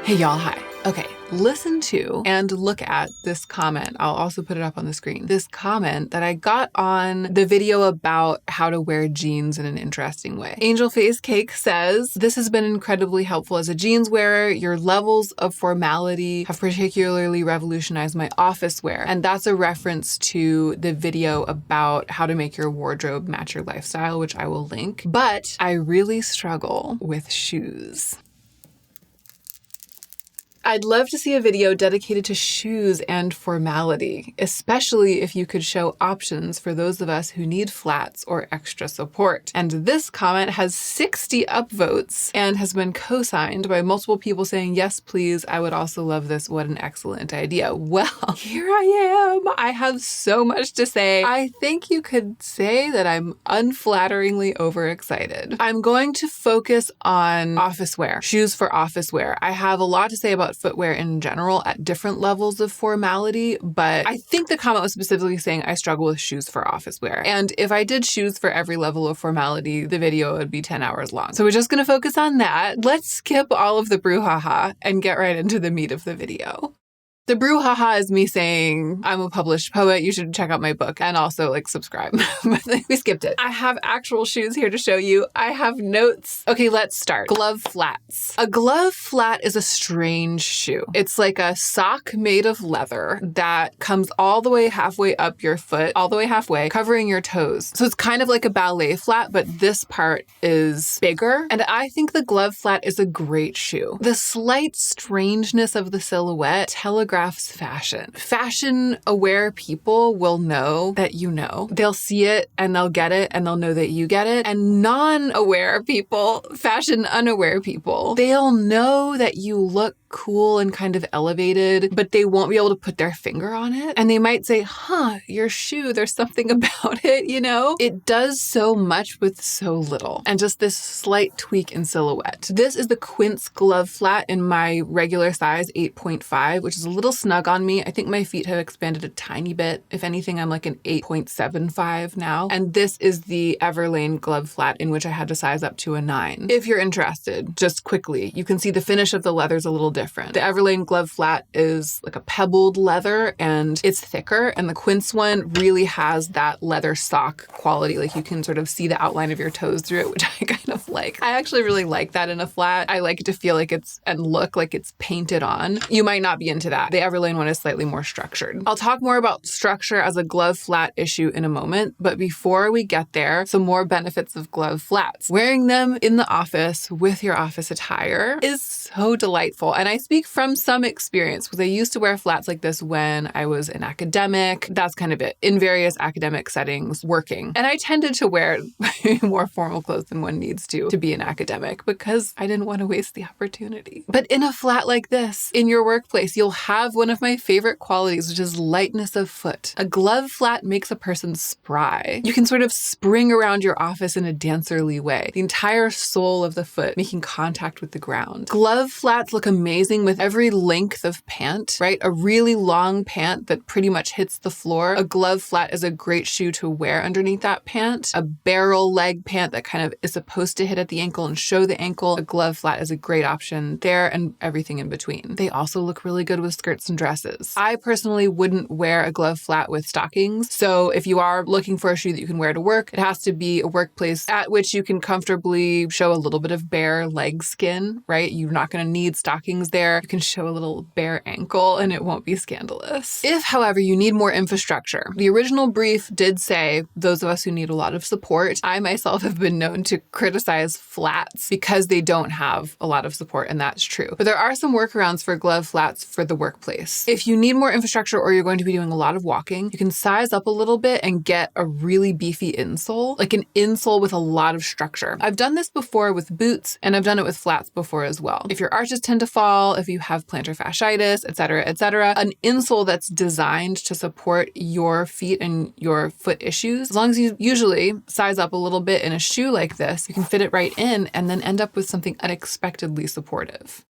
Hey y'all, hi. Okay, listen to and look at this comment. I'll also put it up on the screen. This comment that I got on the video about how to wear jeans in an interesting way. Angel Face Cake says, this has been incredibly helpful as a jeans wearer. Your levels of formality have particularly revolutionized my office wear. And that's a reference to the video about how to make your wardrobe match your lifestyle, which I will link. But I really struggle with shoes. I'd love to see a video dedicated to shoes and formality, especially if you could show options for those of us who need flats or extra support. And this comment has 60 upvotes and has been co-signed by multiple people saying, yes, please, I would also love this. What an excellent idea. Well, here I am. I have so much to say. I think you could say that I'm unflatteringly overexcited. I'm going to focus on office wear, shoes for office wear. I have a lot to say about footwear in general at different levels of formality, but I think the comment was specifically saying I struggle with shoes for office wear. And if I did shoes for every level of formality, the video would be 10 hours long. So we're just going to focus on that. Let's skip all of the brouhaha and get right into the meat of the video. The brouhaha is me saying I'm a published poet. You should check out my book and also subscribe. But we skipped it. I have actual shoes here to show you. I have notes. Okay, let's start. Glove flats. A glove flat is a strange shoe. It's like a sock made of leather that comes all the way halfway up your foot, all the way halfway, covering your toes. So it's kind of like a ballet flat, but this part is bigger. And I think the glove flat is a great shoe. The slight strangeness of the silhouette telegraphs fashion. Fashion-aware people will know that you know. They'll see it and they'll get it and they'll know that you get it. And non-aware people, fashion-unaware people, they'll know that you look cool and kind of elevated, but they won't be able to put their finger on it. And they might say, your shoe, there's something about it, you know? It does so much with so little. And just this slight tweak in silhouette. This is the Quince glove flat in my regular size 8.5, which is a little snug on me. I think my feet have expanded a tiny bit. If anything, I'm like an 8.75 now. And this is the Everlane glove flat in which I had to size up to a 9. If you're interested, just quickly, you can see the finish of the leather's a little different. The Everlane glove flat is like a pebbled leather and it's thicker, and the Quince one really has that leather sock quality. Like you can sort of see the outline of your toes through it, which I kind of like. I actually really like that in a flat. I like it to feel like and look like it's painted on. You might not be into that. The Everlane one is slightly more structured. I'll talk more about structure as a glove flat issue in a moment, but before we get there, some more benefits of glove flats. Wearing them in the office with your office attire is so delightful. And I speak from some experience because I used to wear flats like this when I was an academic. That's kind of it, in various academic settings working. And I tended to wear more formal clothes than one needs to be an academic because I didn't want to waste the opportunity. But in a flat like this, in your workplace, you'll have one of my favorite qualities, which is lightness of foot. A glove flat makes a person spry. You can sort of spring around your office in a dancerly way, the entire sole of the foot making contact with the ground. Glove flats look amazing with every length of pant, right? A really long pant that pretty much hits the floor. A glove flat is a great shoe to wear underneath that pant. A barrel leg pant that kind of is supposed to hit at the ankle and show the ankle. A glove flat is a great option there, and everything in between. They also look really good with skirts and dresses. I personally wouldn't wear a glove flat with stockings. So if you are looking for a shoe that you can wear to work, it has to be a workplace at which you can comfortably show a little bit of bare leg skin, right? You're not going to need stockings there. You can show a little bare ankle and it won't be scandalous. If, however, you need more infrastructure, the original brief did say those of us who need a lot of support. I myself have been known to criticize flats because they don't have a lot of support, and that's true. But there are some workarounds for glove flats for the workplace. If you need more infrastructure or you're going to be doing a lot of walking, you can size up a little bit and get a really beefy insole, like an insole with a lot of structure. I've done this before with boots and I've done it with flats before as well. If your arches tend to fall, if you have plantar fasciitis, etc., an insole that's designed to support your feet and your foot issues, as long as you usually size up a little bit in a shoe like this, you can fit it right in and then end up with something unexpectedly supportive.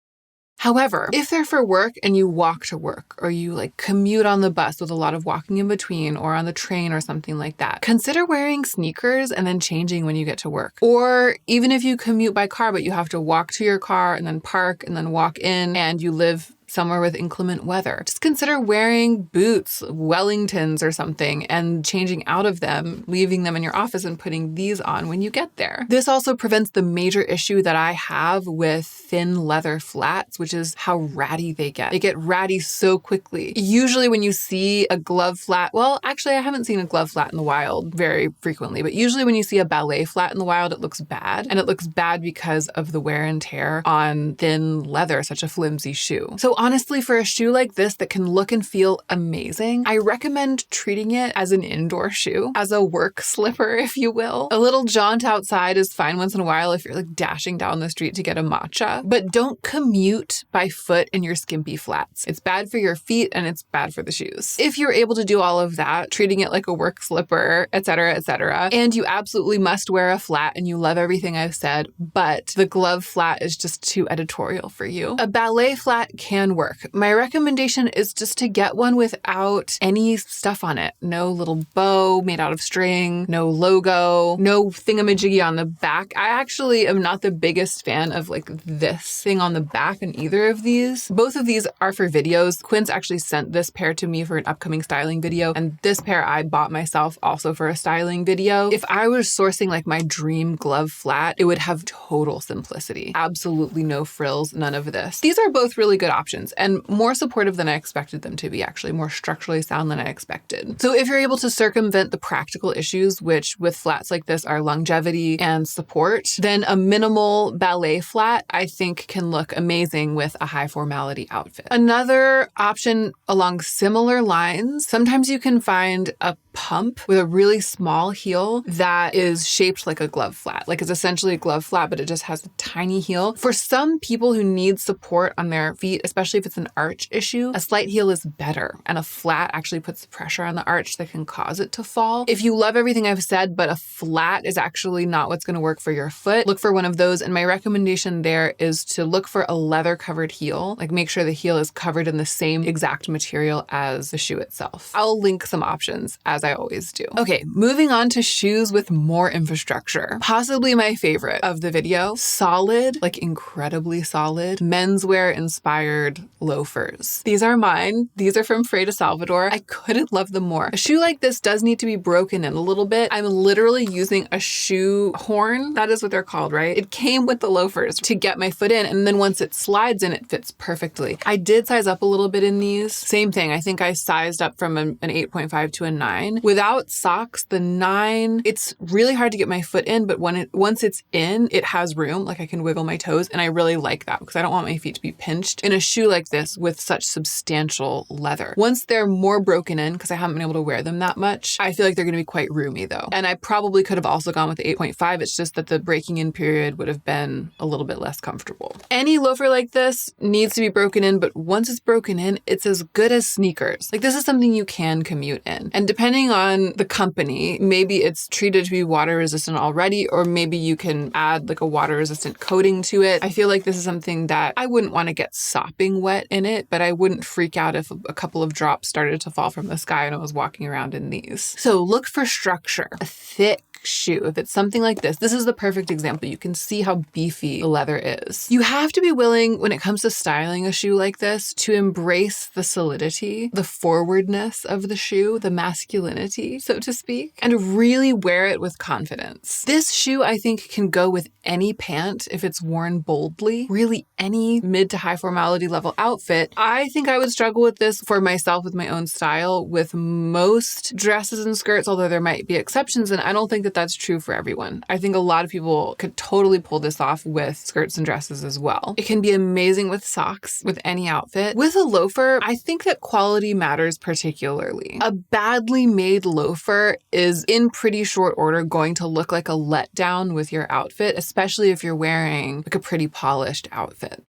However, if they're for work and you walk to work, or you like commute on the bus with a lot of walking in between, or on the train or something like that, consider wearing sneakers and then changing when you get to work. Or even if you commute by car, but you have to walk to your car and then park and then walk in, and you live somewhere with inclement weather, just consider wearing boots, Wellingtons or something, and changing out of them, leaving them in your office and putting these on when you get there. This also prevents the major issue that I have with thin leather flats, which is how ratty they get. They get ratty so quickly. Usually when you see a glove flat, well, actually I haven't seen a glove flat in the wild very frequently, but usually when you see a ballet flat in the wild, it looks bad. And it looks bad because of the wear and tear on thin leather, such a flimsy shoe. So honestly, for a shoe like this that can look and feel amazing, I recommend treating it as an indoor shoe, as a work slipper, if you will. A little jaunt outside is fine once in a while if you're like dashing down the street to get a matcha, but don't commute by foot in your skimpy flats. It's bad for your feet and it's bad for the shoes. If you're able to do all of that, treating it like a work slipper, etc., and you absolutely must wear a flat and you love everything I've said, but the glove flat is just too editorial for you, a ballet flat can work. My recommendation is just to get one without any stuff on it. No little bow made out of string, no logo, no thingamajiggy on the back. I actually am not the biggest fan of like this thing on the back in either of these. Both of these are for videos. Quince actually sent this pair to me for an upcoming styling video, and this pair I bought myself also for a styling video. If I was sourcing like my dream glove flat, it would have total simplicity. Absolutely no frills, none of this. These are both really good options and more supportive than I expected them to be, actually more structurally sound than I expected. So if you're able to circumvent the practical issues, which with flats like this are longevity and support, then a minimal ballet flat I think can look amazing with a high formality outfit. Another option along similar lines, sometimes you can find a pump with a really small heel that is shaped like a glove flat. Like it's essentially a glove flat, but it just has a tiny heel. For some people who need support on their feet, especially if it's an arch issue, a slight heel is better, and a flat actually puts pressure on the arch that can cause it to fall. If you love everything I've said, but a flat is actually not what's going to work for your foot, look for one of those. And my recommendation there is to look for a leather covered heel. Like make sure the heel is covered in the same exact material as the shoe itself. I'll link some options as I always do. Okay, moving on to shoes with more infrastructure. Possibly my favorite of the video, solid, like incredibly solid, menswear inspired loafers. These are mine. These are from Freda Salvador. I couldn't love them more. A shoe like this does need to be broken in a little bit. I'm literally using a shoe horn. That is what they're called, right? It came with the loafers to get my foot in, and then once it slides in, it fits perfectly. I did size up a little bit in these. Same thing. I think I sized up from an 8.5 to a 9. Without socks, the 9, it's really hard to get my foot in, but once it's in, it has room. Like I can wiggle my toes, and I really like that because I don't want my feet to be pinched in a shoe like this with such substantial leather. Once they're more broken in, because I haven't been able to wear them that much, I feel like they're going to be quite roomy though. And I probably could have also gone with the 8.5. It's just that the breaking in period would have been a little bit less comfortable. Any loafer like this needs to be broken in, but once it's broken in, it's as good as sneakers. Like this is something you can commute in. And depending on the company, maybe it's treated to be water resistant already, or maybe you can add like a water resistant coating to it. I feel like this is something that I wouldn't want to get sopping wet in it, but I wouldn't freak out if a couple of drops started to fall from the sky and I was walking around in these. So look for structure, a thick shoe. If it's something like this is the perfect example. You can see how beefy the leather is. You have to be willing, when it comes to styling a shoe like this, to embrace the solidity, the forwardness of the shoe, the masculinity, so to speak, and really wear it with confidence. This shoe, I think, can go with any pant if it's worn boldly, really any mid to high formality level outfit. I think I would struggle with this for myself with my own style with most dresses and skirts, although there might be exceptions, and I don't think that that's true for everyone. I think a lot of people could totally pull this off with skirts and dresses as well. It can be amazing with socks, with any outfit. With a loafer, I think that quality matters particularly. A badly made loafer is in pretty short order going to look like a letdown with your outfit, especially if you're wearing like a pretty polished outfit.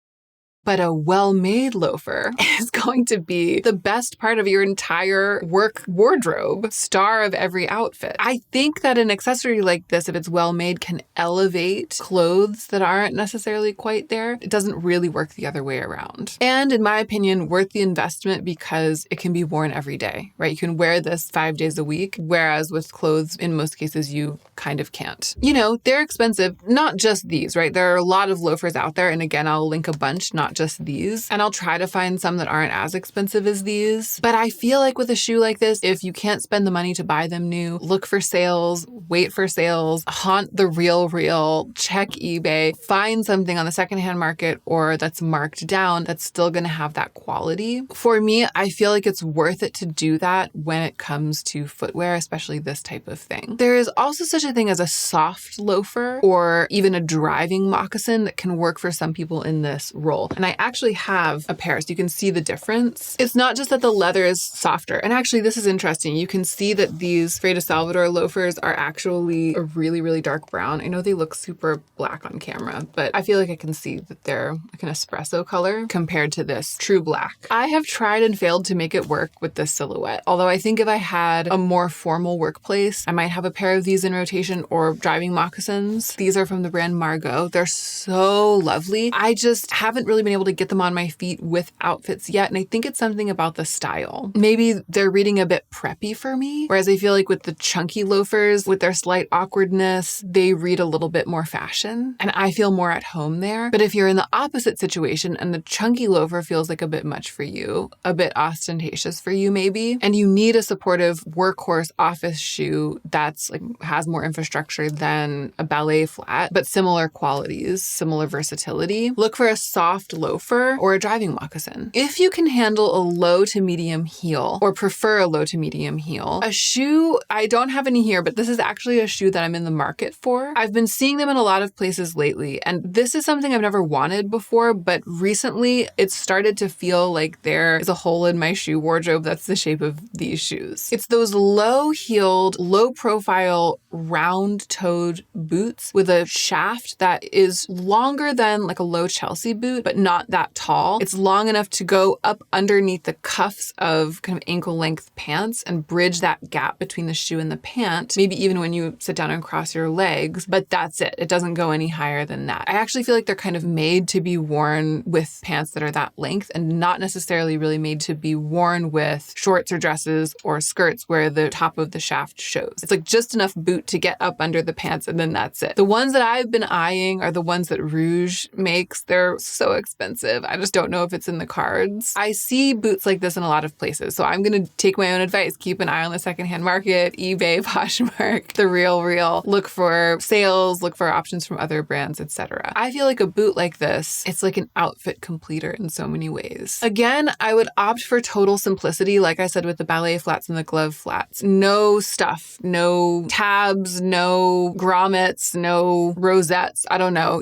But a well-made loafer is going to be the best part of your entire work wardrobe, star of every outfit. I think that an accessory like this, if it's well-made, can elevate clothes that aren't necessarily quite there. It doesn't really work the other way around. And in my opinion, worth the investment because it can be worn every day, right? You can wear this 5 days a week, whereas with clothes, in most cases, you kind of can't. You know, they're expensive, not just these, right? There are a lot of loafers out there. And again, I'll link a bunch, not just these. And I'll try to find some that aren't as expensive as these. But I feel like with a shoe like this, if you can't spend the money to buy them new, look for sales, wait for sales, haunt the real, check eBay, find something on the secondhand market or that's marked down that's still going to have that quality. For me, I feel like it's worth it to do that when it comes to footwear, especially this type of thing. There is also such a thing as a soft loafer or even a driving moccasin that can work for some people in this role. And I actually have a pair, so you can see the difference. It's not just that the leather is softer. And actually, this is interesting. You can see that these Freda Salvador loafers are actually a really dark brown. I know they look super black on camera, but I feel like I can see that they're like an espresso color compared to this true black. I have tried and failed to make it work with this silhouette. Although I think if I had a more formal workplace, I might have a pair of these in rotation or driving moccasins. These are from the brand Margot. They're so lovely. I just haven't really been able to get them on my feet with outfits yet. And I think it's something about the style. Maybe they're reading a bit preppy for me. Whereas I feel like with the chunky loafers, with their slight awkwardness, they read a little bit more fashion. And I feel more at home there. But if you're in the opposite situation and the chunky loafer feels like a bit much for you, a bit ostentatious for you maybe, and you need a supportive workhorse office shoe that's like has more infrastructure than a ballet flat, but similar qualities, similar versatility, look for a soft loafer or a driving moccasin. If you can handle a low to medium heel or prefer a low to medium heel, a shoe, I don't have any here, but this is actually a shoe that I'm in the market for. I've been seeing them in a lot of places lately, and this is something I've never wanted before, but recently it's started to feel like there is a hole in my shoe wardrobe that's the shape of these shoes. It's those low-heeled, low-profile, round-toed boots with a shaft that is longer than like a low Chelsea boot, but not that tall. It's long enough to go up underneath the cuffs of kind of ankle-length pants and bridge that gap between the shoe and the pant, maybe even when you sit down and cross your legs, but that's it. It doesn't go any higher than that. I actually feel like they're kind of made to be worn with pants that are that length and not necessarily really made to be worn with shorts or dresses or skirts where the top of the shaft shows. It's like just enough boot to get up under the pants and then that's it. The ones that I've been eyeing are the ones that Rouge makes. They're so expensive. I just don't know if it's in the cards. I see boots like this in a lot of places, so I'm going to take my own advice. Keep an eye on the secondhand market, eBay, Poshmark, The Real. Look for sales, look for options from other brands, etc. I feel like a boot like this, it's like an outfit completer in so many ways. Again, I would opt for total simplicity, like I said with the ballet flats and the glove flats. No stuff, no tabs, no grommets, no rosettes. I don't know,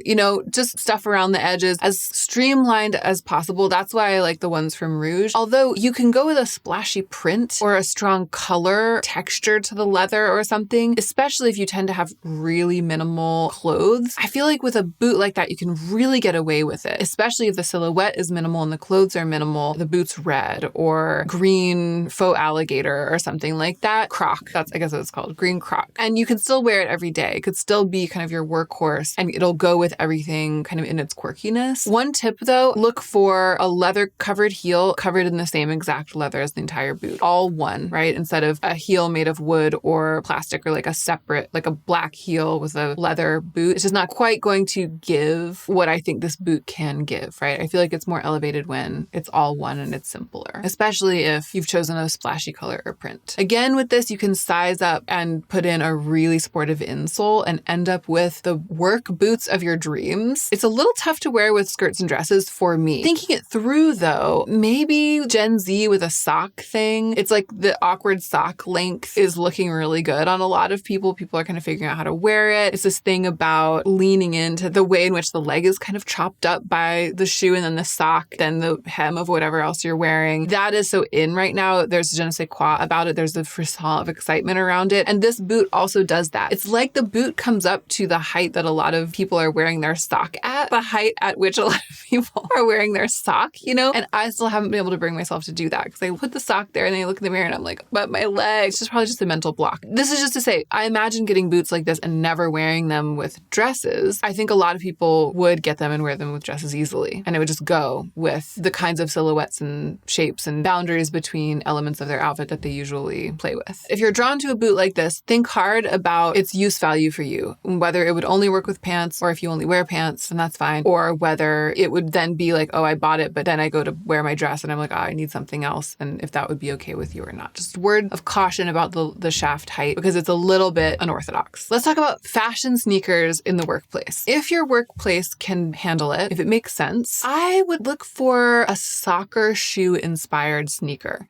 just stuff around the edges, as streamlined as possible. That's why I like the ones from Rouge. Although you can go with a splashy print or a strong color texture to the leather or something, especially if you tend to have really minimal clothes. I feel like with a boot like that, you can really get away with it, especially if the silhouette is minimal and the clothes are minimal. The boot's red or green faux alligator or something like that. Croc, I guess what it's called, green croc. And you can still wear it every day. It could still be kind of your workhorse and it'll go with everything kind of in its quirkiness. One tip though, look for a leather covered heel covered in the same exact leather as the entire boot. All one, right? Instead of a heel made of wood or plastic or like a separate, like a black heel with a leather boot. It's just not quite going to give what I think this boot can give, right? I feel like it's more elevated when it's all one and it's simpler, especially if you've chosen a splashy color or print. Again, with this, you can size up and put in a really sportive insole and end up with the work boots of your dreams. It's a little tough to wear with skirts and dresses for me. Thinking it through though, maybe Gen Z with a sock thing. It's like the awkward sock length is looking really good on a lot of people. People are kind of figuring out how to wear it. It's this thing about leaning into the way in which the leg is kind of chopped up by the shoe and then the sock, then the hem of whatever else you're wearing. That is so in right now. There's je ne sais quoi about it. There's the frisson of excitement around it. And this boot also also does that. It's like the boot comes up to the height that a lot of people are wearing their sock at, the height at which a lot of people are wearing their sock, you know? And I still haven't been able to bring myself to do that because I put the sock there and then I look in the mirror and I'm like, but my legs, it's just probably just a mental block. This is just to say, I imagine getting boots like this and never wearing them with dresses. I think a lot of people would get them and wear them with dresses easily. And it would just go with the kinds of silhouettes and shapes and boundaries between elements of their outfit that they usually play with. If you're drawn to a boot like this, think hard about its use value for you, whether it would only work with pants, or if you only wear pants, then that's fine, or whether it would then be like, oh, I bought it, but then I go to wear my dress and I'm like, oh, I need something else, and if that would be okay with you or not. Just a word of caution about the shaft height because it's a little bit unorthodox. Let's talk about fashion sneakers in the workplace. If your workplace can handle it, if it makes sense, I would look for a soccer shoe inspired sneaker.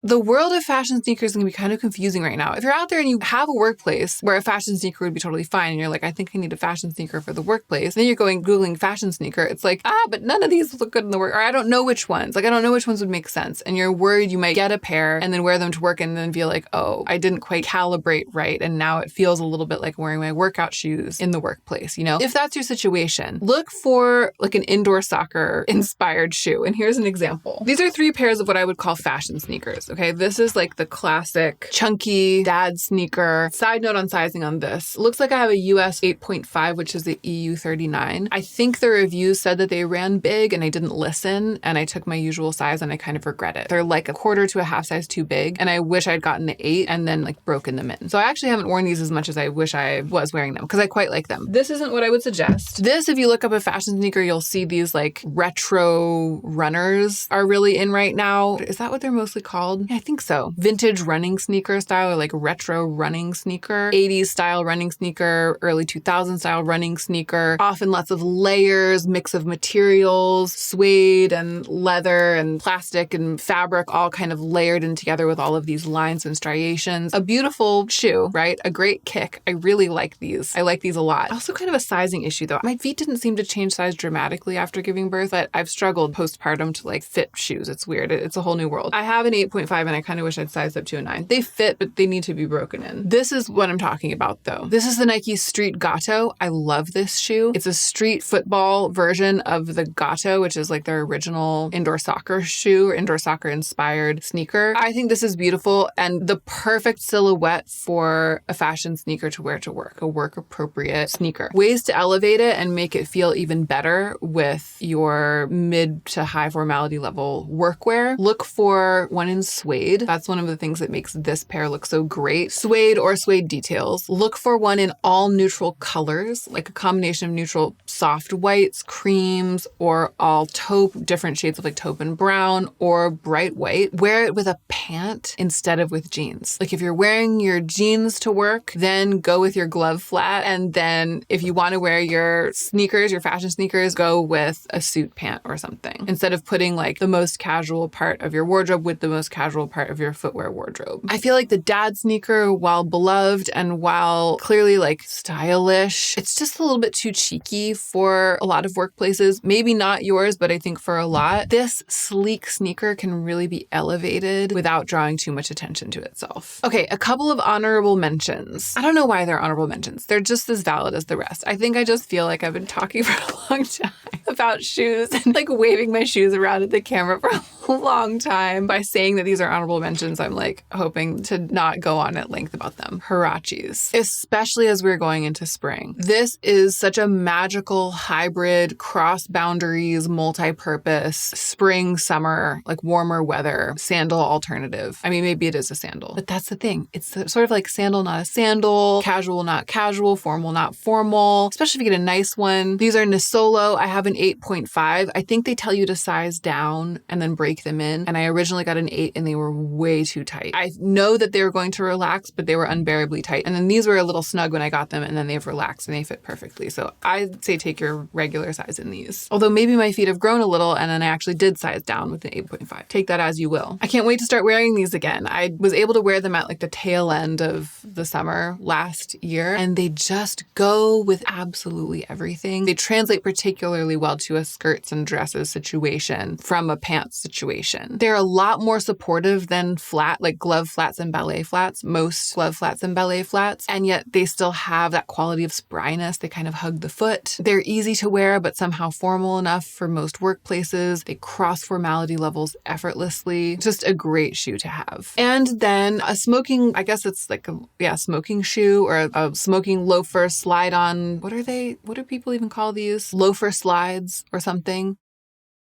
The world of fashion sneakers can be kind of confusing right now. If you're out there and you have a workplace where a fashion sneaker would be totally fine and you're like, I think I need a fashion sneaker for the workplace, then you're going Googling fashion sneaker. It's like, but none of these look good in the work, or I don't know which ones. Like, I don't know which ones would make sense. And you're worried you might get a pair and then wear them to work and then feel like, oh, I didn't quite calibrate right. And now it feels a little bit like wearing my workout shoes in the workplace, you know? If that's your situation, look for like an indoor soccer inspired shoe. And here's an example. These are 3 pairs of what I would call fashion sneakers. Okay, this is like the classic chunky dad sneaker. Side note on sizing on this. Looks like I have a US 8.5, which is the EU 39. I think the reviews said that they ran big and I didn't listen and I took my usual size and I kind of regret it. They're like a quarter to a half size too big and I wish I'd gotten the 8 and then like broken them in. So I actually haven't worn these as much as I wish I was wearing them because I quite like them. This isn't what I would suggest. This, if you look up a fashion sneaker, you'll see these like retro runners are really in right now. Is that what they're mostly called? Yeah, I think so. Vintage running sneaker style or like retro running sneaker, 80s style running sneaker, early 2000s style running sneaker, often lots of layers, mix of materials, suede and leather and plastic and fabric, all kind of layered in together with all of these lines and striations. A beautiful shoe, right? A great kick. I really like these. I like these a lot. Also kind of a sizing issue though. My feet didn't seem to change size dramatically after giving birth, but I've struggled postpartum to like fit shoes. It's weird. It's a whole new world. I have an 8.5 and I kind of wish I'd sized up to a 9. They fit, but they need to be broken in. This is what I'm talking about though. This is the Nike Street Gato. I love this shoe. It's a street football version of the Gato, which is like their original indoor soccer shoe or indoor soccer inspired sneaker. I think this is beautiful and the perfect silhouette for a fashion sneaker to wear to work, a work appropriate sneaker. Ways to elevate it and make it feel even better with your mid to high formality level workwear. Look for one in suede. That's one of the things that makes this pair look so great. Suede or suede details. Look for one in all neutral colors, like a combination of neutral soft whites, creams, or all taupe, different shades of like taupe and brown, or bright white. Wear it with a pant instead of with jeans. Like if you're wearing your jeans to work, then go with your glove flat. And then if you want to wear your sneakers, your fashion sneakers, go with a suit pant or something. Instead of putting like the most casual part of your wardrobe with the most casual part of your footwear wardrobe. I feel like the dad sneaker, while beloved and while clearly like stylish, it's just a little bit too cheeky for a lot of workplaces. Maybe not yours, but I think for a lot, this sleek sneaker can really be elevated without drawing too much attention to itself. Okay, a couple of honorable mentions. I don't know why they're honorable mentions. They're just as valid as the rest. I think I just feel like I've been talking for a long time about shoes and like waving my shoes around at the camera for a long time. By saying that these are honorable mentions, I'm like hoping to not go on at length about them. Huaraches, especially as we're going into spring. This is such a magical hybrid, cross boundaries, multi-purpose, spring, summer, like warmer weather, sandal alternative. I mean, maybe it is a sandal, but that's the thing. It's sort of like sandal, not a sandal, casual, not casual, formal, not formal, especially if you get a nice one. These are Nisolo. I have an 8.5. I think they tell you to size down and then break them in. And I originally got an 8 and they were way too tight. I know that they were going to relax, but they were unbearably tight. And then these were a little snug when I got them and then they've relaxed and they fit perfectly. So I'd say take your regular size in these. Although maybe my feet have grown a little and then I actually did size down with an 8.5. Take that as you will. I can't wait to start wearing these again. I was able to wear them at like the tail end of the summer last year and they just go with absolutely everything. They translate particularly well well to a skirts and dresses situation from a pants situation. They're a lot more supportive than flat, like glove flats and ballet flats, most glove flats and ballet flats, and yet they still have that quality of spryness. They kind of hug the foot. They're easy to wear, but somehow formal enough for most workplaces. They cross formality levels effortlessly. Just a great shoe to have. And then a smoking, I guess it's like a smoking shoe or a smoking loafer slide on. What are they? What do people even call these? Loafer slides or something.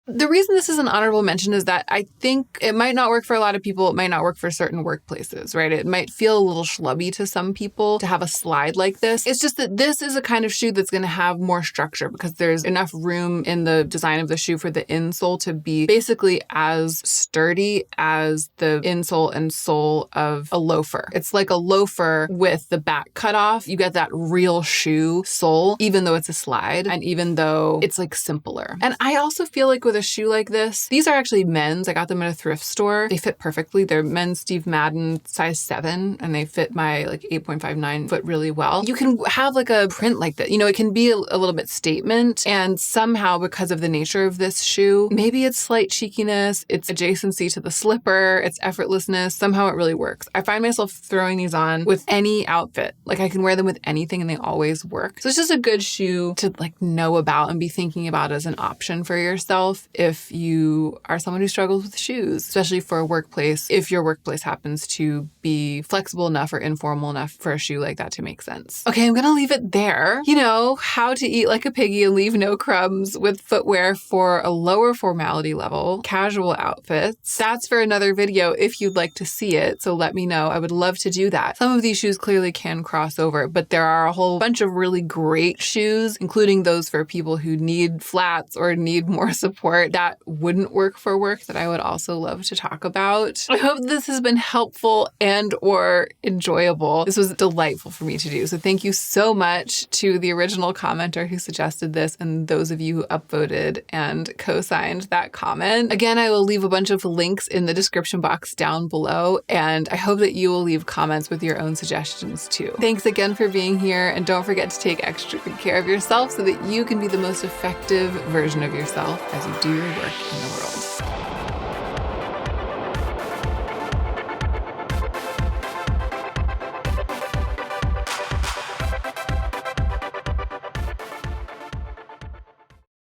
The reason this is an honorable mention is that I think it might not work for a lot of people. It might not work for certain workplaces, right? It might feel a little schlubby to some people to have a slide like this. It's just that this is a kind of shoe that's going to have more structure because there's enough room in the design of the shoe for the insole to be basically as sturdy as the insole and sole of a loafer. It's like a loafer with the back cut off. You get that real shoe sole, even though it's a slide and even though it's like simpler. And I also feel like with a shoe like this, these are actually men's. I got them at a thrift store. They fit perfectly. They're men's Steve Madden size 7 and they fit my like 8.59 foot really well. You can have like a print like that. You know, it can be a little bit statement and somehow because of the nature of this shoe, maybe it's slight cheekiness, it's adjacency to the slipper, it's effortlessness. Somehow it really works. I find myself throwing these on with any outfit. Like I can wear them with anything and they always work. So it's just a good shoe to like know about and be thinking about as an option for yourself if you are someone who struggles with shoes, especially for a workplace, if your workplace happens to be flexible enough or informal enough for a shoe like that to make sense. Okay, I'm gonna leave it there. You know, how to eat like a piggy and leave no crumbs with footwear for a lower formality level, casual outfits. That's for another video if you'd like to see it, so let me know. I would love to do that. Some of these shoes clearly can cross over, but there are a whole bunch of really great shoes, including those for people who need flats or need more support that wouldn't work for work that I would also love to talk about. I hope this has been helpful and or enjoyable. This was delightful for me to do. So thank you so much to the original commenter who suggested this and those of you who upvoted and co-signed that comment. Again, I will leave a bunch of links in the description box down below, and I hope that you will leave comments with your own suggestions too. Thanks again for being here, and don't forget to take extra good care of yourself so that you can be the most effective version of yourself as you do your work in the world.